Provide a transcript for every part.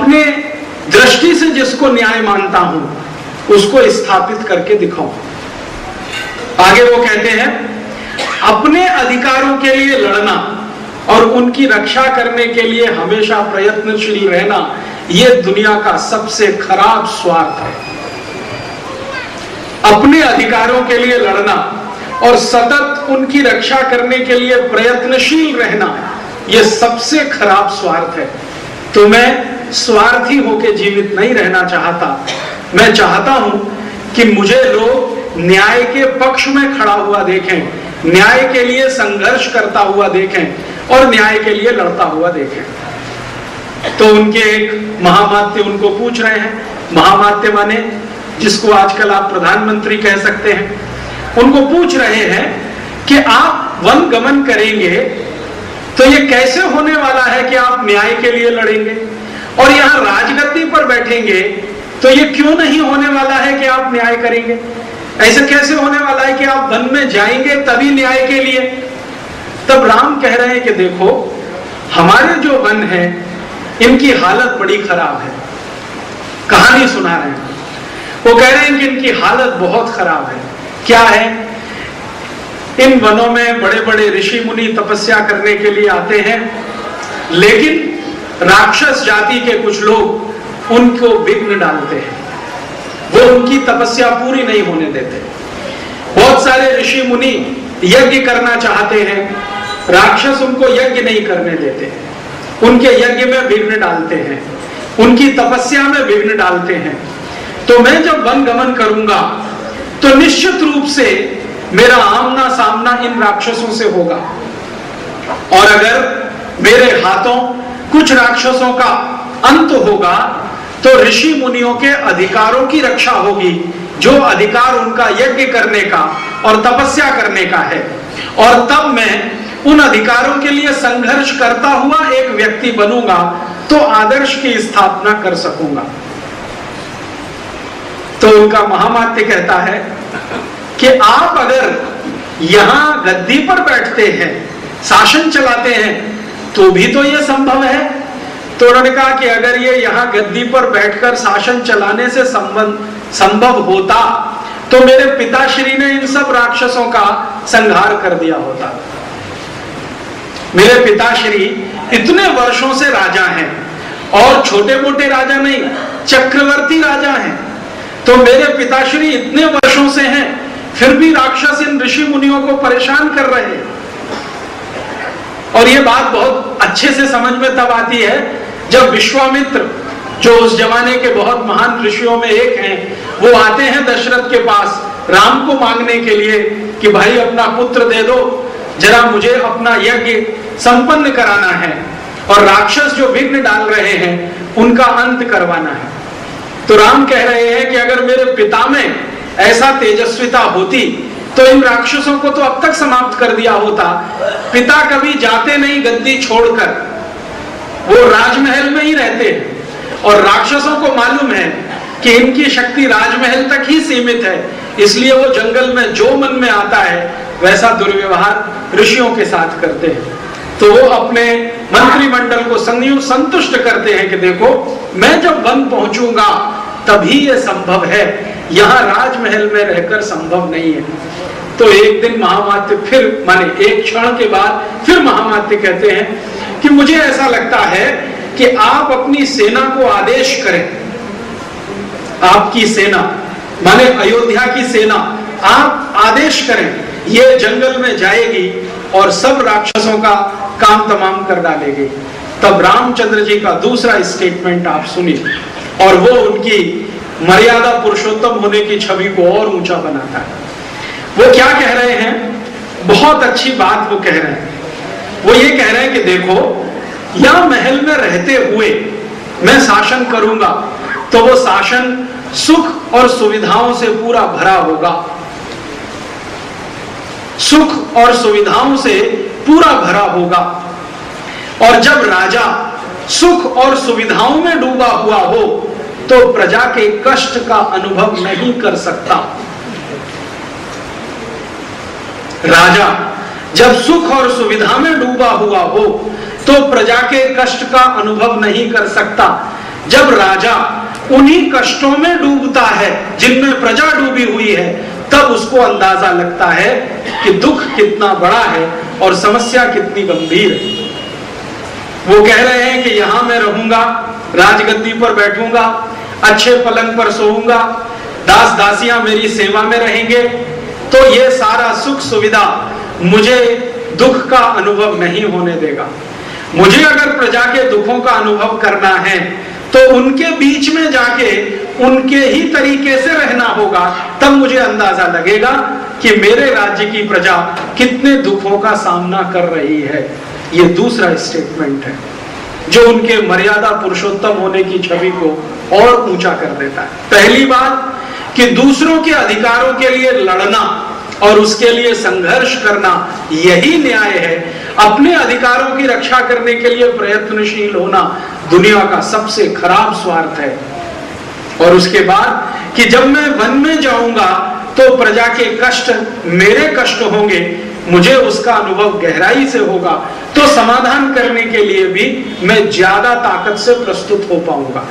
अपने दृष्टि से जिसको न्याय मानता हूं उसको स्थापित करके दिखाऊं। आगे वो कहते हैं, अपने अधिकारों के लिए लड़ना और उनकी रक्षा करने के लिए हमेशा प्रयत्नशील रहना, यह दुनिया का सबसे खराब स्वार्थ है। अपने अधिकारों के लिए लड़ना और सतत उनकी रक्षा करने के लिए प्रयत्नशील रहना, यह सबसे खराब स्वार्थ है। तो मैं स्वार्थी होकर जीवित नहीं रहना चाहता। मैं चाहता हूं कि मुझे लोग न्याय के पक्ष में खड़ा हुआ देखें, न्याय के लिए संघर्ष करता हुआ देखें और न्याय के लिए लड़ता हुआ देखें। तो उनके एक महामात्य उनको पूछ रहे हैं, महामात्य माने जिसको आजकल आप प्रधानमंत्री कह सकते हैं, उनको पूछ रहे हैं कि आप वन गमन करेंगे तो ये कैसे होने वाला है कि आप न्याय के लिए लड़ेंगे, और यहां राजगद्दी पर बैठेंगे तो ये क्यों नहीं होने वाला है कि आप न्याय करेंगे। ऐसा कैसे होने वाला है कि आप वन में जाएंगे तभी न्याय के लिए। तब राम कह रहे हैं कि देखो, हमारे जो वन है इनकी हालत बड़ी खराब है। कहानी सुना रहे हैं, वो कह रहे हैं कि इनकी हालत बहुत खराब है। क्या है? इन वनों में बड़े बड़े ऋषि मुनि तपस्या करने के लिए आते हैं, लेकिन राक्षस जाति के कुछ लोग उनको विघ्न डालते हैं, वो उनकी तपस्या पूरी नहीं होने देते। बहुत सारे ऋषि मुनि यज्ञ करना चाहते हैं, राक्षस उनको यज्ञ नहीं करने देते, उनके यज्ञ में विघ्न डालते हैं, उनकी तपस्या में विघ्न डालते हैं। तो मैं जब वन गमन करूंगा तो निश्चित रूप से मेरा आमना सामना इन राक्षसों से होगा, और अगर मेरे हाथों कुछ राक्षसों का अंत होगा तो ऋषि मुनियों के अधिकारों की रक्षा होगी, जो अधिकार उनका यज्ञ करने का और तपस्या करने का है, और तब मैं उन अधिकारों के लिए संघर्ष करता हुआ एक व्यक्ति बनूंगा तो आदर्श की स्थापना कर सकूंगा। तो उनका महामात्य कहता है कि आप अगर यहां गद्दी पर बैठते हैं, शासन चलाते हैं, तो भी तो यह संभव है। तो उन्होंने कहा कि अगर ये यहां गद्दी पर बैठकर शासन चलाने से संभव होता तो मेरे पिताश्री ने इन सब राक्षसों का संहार कर दिया होता। मेरे पिताश्री इतने वर्षों से राजा हैं, और छोटे मोटे राजा नहीं, चक्रवर्ती राजा हैं। तो मेरे पिताश्री इतने वर्षों से हैं, फिर भी राक्षस इन ऋषि मुनियों को परेशान कर रहे हैं। और ये बात बहुत अच्छे से समझ में तब आती है जब विश्वामित्र, जो उस जमाने के बहुत महान ऋषियों में एक हैं, वो आते हैं दशरथ के पास राम को मांगने के लिए कि भाई अपना पुत्र दे दो, जरा मुझे अपना यज्ञ संपन्न कराना है, और राक्षस जो विघ्न डाल रहे हैं उनका अंत करवाना है। तो राम कह रहे हैं कि अगर मेरे पिता में ऐसा तेजस्विता होती तो इन राक्षसों को तो अब तक समाप्त कर दिया होता। पिता कभी जाते नहीं गद्दी छोड़कर, वो राजमहल में ही रहते हैं, और राक्षसों को मालूम है कि इनकी शक्ति राजमहल तक ही सीमित है, इसलिए वो जंगल में जो मन में आता है वैसा दुर्व्यवहार ऋषियों के साथ करते हैं। तो वो अपने मंत्रिमंडल को संतुष्ट करते हैं कि देखो, मैं जब वन पहुंचूंगा तभी ये संभव है, यहां राजमहल में रहकर संभव नहीं है। तो एक दिन महामात्य फिर, माने एक क्षण के बाद फिर महामात्य कहते हैं कि मुझे ऐसा लगता है कि आप अपनी सेना को आदेश करें। आपकी सेना माने अयोध्या की सेना, आप आदेश करें, ये जंगल में जाएगी और सब राक्षसों का काम तमाम कर डालेगी। तब रामचंद्र जी का दूसरा स्टेटमेंट आप सुनिए, और वो उनकी मर्यादा पुरुषोत्तम होने की छवि को और ऊंचा बनाता है। वो क्या कह रहे हैं? बहुत अच्छी बात वो कह रहे हैं। वो ये कह रहे हैं कि देखो, या महल में रहते हुए मैं शासन करूंगा तो वो शासन सुख और सुविधाओं से पूरा भरा होगा, सुख और सुविधाओं से पूरा भरा होगा। और जब राजा सुख और सुविधाओं में डूबा हुआ हो तो प्रजा के कष्ट का अनुभव नहीं कर सकता। राजा जब सुख और सुविधा में डूबा हुआ हो तो प्रजा के कष्ट का अनुभव नहीं कर सकता। जब राजा उन्हीं कष्टों में डूबता है जिनमें प्रजा डूबी हुई है, तब उसको अंदाजा लगता है कि दुख कितना बड़ा है और समस्या कितनी गंभीर है। वो कह रहे हैं कि यहां मैं रहूंगा, राजगद्दी पर बैठूंगा, अच्छे पलंग पर सोऊंगा, दास दासियां मेरी सेवा में रहेंगे, तो ये सारा सुख सुविधा मुझे दुख का अनुभव नहीं होने देगा। मुझे अगर प्रजा के दुखों का अनुभव करना है तो उनके बीच में जाके उनके ही तरीके से रहना होगा, तब मुझे अंदाजा लगेगा कि मेरे राज्य की प्रजा कितने दुखों का सामना कर रही है। ये दूसरा स्टेटमेंट है जो उनके मर्यादा पुरुषोत्तम होने की छवि को और ऊंचा कर देता है। पहली बात कि दूसरों के अधिकारों के लिए लड़ना और उसके लिए संघर्ष करना यही न्याय है। अपने अधिकारों की रक्षा करने के लिए प्रयत्नशील होना दुनिया का सबसे खराब स्वार्थ है। और उसके बाद कि जब मैं वन में जाऊंगा तो प्रजा के कष्ट मेरे कष्ट होंगे, मुझे उसका अनुभव गहराई से होगा, तो समाधान करने के लिए भी मैं ज्यादा ताकत से प्रस्तुत हो पाऊंगा।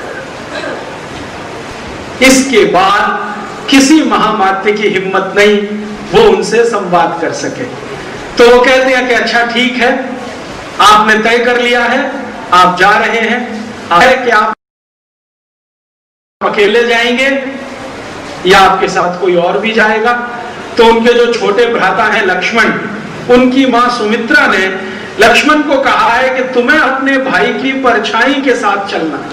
इसके बाद किसी महामात्य की हिम्मत नहीं वो उनसे संवाद कर सके। तो वो कहते हैं कि अच्छा ठीक है, आपने तय कर लिया है, आप जा रहे हैं, कि आप अकेले जाएंगे या आपके साथ कोई और भी जाएगा। तो उनके जो छोटे भ्राता हैं लक्ष्मण, उनकी मां सुमित्रा ने लक्ष्मण को कहा है कि तुम्हें अपने भाई की परछाई के साथ चलना है,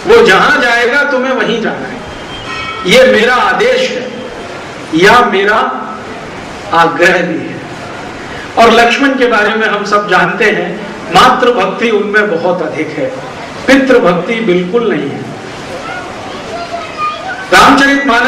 वो जहां जाएगा तुम्हें वहीं जाना है, ये मेरा आदेश है या मेरा आग्रह भी है। और लक्ष्मण के बारे में हम सब जानते हैं, मातृभक्ति उनमें बहुत अधिक है, पितृभक्ति बिल्कुल नहीं है। रामचरितमानस